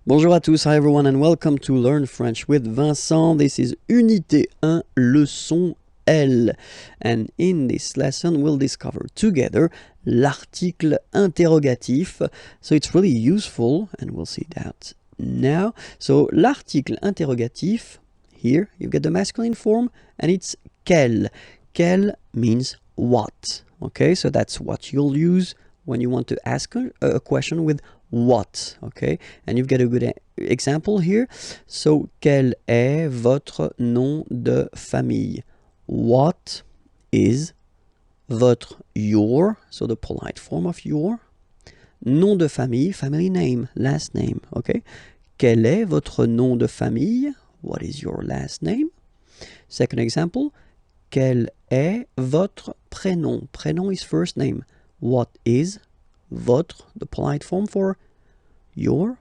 Bonjour à tous, hi everyone, and welcome to Learn French with Vincent. This is Unité 1, leçon L. And in this lesson, we'll discover together l'article interrogatif. So it's really useful, and we'll see that now. So l'article interrogatif, here you've got the masculine form, and it's quel. Quel means what. Okay, so that's what you'll use when you want to ask a question with what, okay? And you've got a good example here. So, quel est votre nom de famille? What is your, so the polite form of your, nom de famille, family name, last name, okay? Quel est votre nom de famille? What is your last name? Second example, quel est votre prénom? Prénom is first name. What is votre, the polite form for your?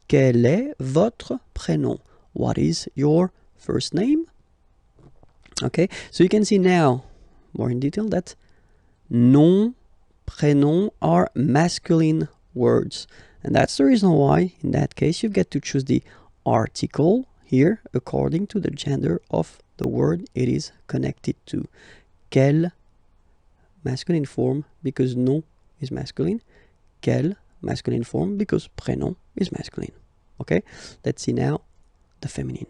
Quel est votre prénom? What is your first name? Okay, so you can see now, more in detail, that nom, prénom are masculine words. And that's the reason why, in that case, you get to choose the article here according to the gender of the word it is connected to. Quel, masculine form, because nom is masculine. Quel, masculine form, because prénom is masculine. Okay, let's see now the feminine.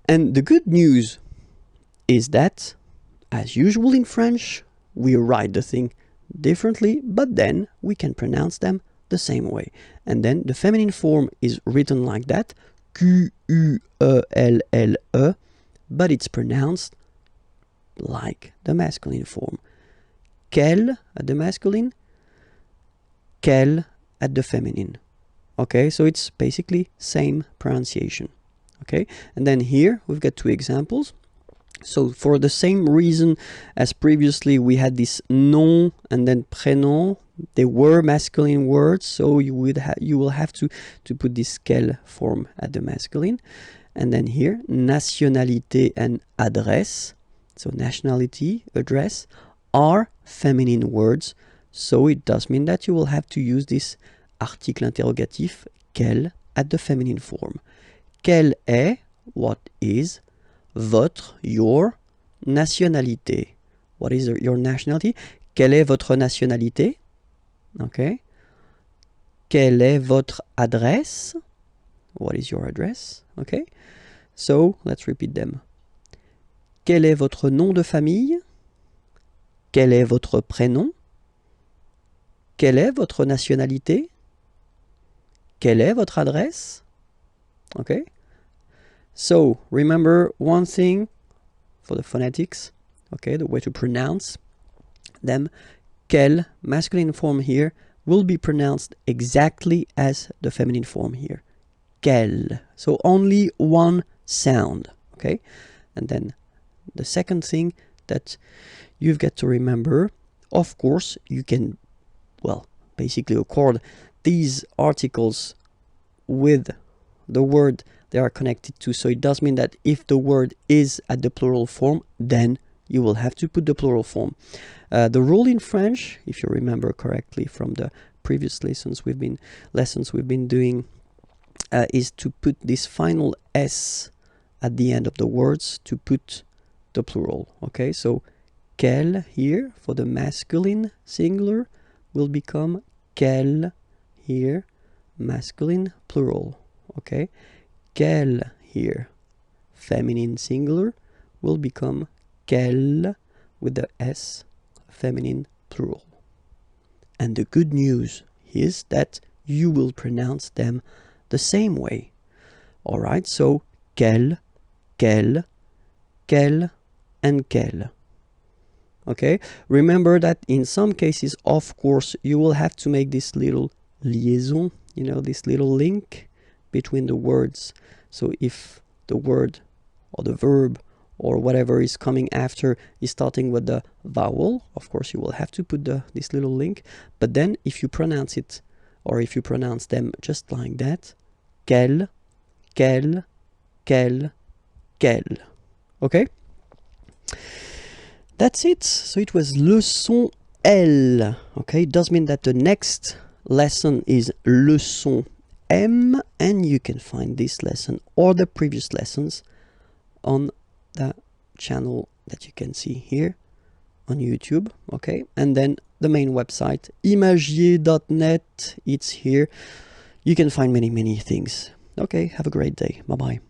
And the good news is that, as usual in French, we write the thing differently, but then we can pronounce them the same way. And then the feminine form is written like that, Q-U-E-L-L-E, but it's pronounced like the masculine form. Quel at the masculine, quel at the feminine. Okay, so it's basically same pronunciation. Okay, and then here we've got two examples. So for the same reason as previously, we had this nom and then prénom. They were masculine words, so you will have to put this quel form at the masculine. And then here, nationalité and adresse, so nationality, address, are feminine words. So it does mean that you will have to use this article interrogatif, quel, at the feminine form. Quelle est, what is, votre, your, nationalité. What is your nationality? Quelle est votre nationalité? Okay. Quelle est votre adresse? What is your address? Okay. So, let's repeat them. Quel est votre nom de famille? Quel est votre prénom? Quelle est votre nationalité? Quelle est votre adresse? Okay. So, remember one thing for the phonetics, okay, the way to pronounce them. Quel, masculine form here, will be pronounced exactly as the feminine form here. Quel. So only one sound, okay? And then the second thing that you've got to remember, of course, you can, well, basically accord these articles with the word they are connected to. So it does mean that if the word is at the plural form, then you will have to put the plural form. The rule in French, if you remember correctly from the previous lessons we've been doing, is to put this final S at the end of the words to put the plural. Okay, so quel here for the masculine singular will become quel here, masculine plural. Okay, quel here, feminine singular, will become quelle with the S, feminine plural. And the good news is that you will pronounce them the same way. All right, so quel, quel, quel, and quel. Okay, remember that in some cases, of course, you will have to make this little liaison, you know, this little link between the words. So if the word or the verb or whatever is coming after is starting with the vowel, of course you will have to put this little link. But then if you pronounce it, or if you pronounce them just like that, quel, quel, quel, quel. Okay? That's it. So it was leçon L. Okay, it does mean that the next lesson is leçon M, and you can find this lesson or the previous lessons on the channel that you can see here on YouTube. Okay, and then the main website imagier.net, it's here. You can find many things. Okay, have a great day. Bye bye.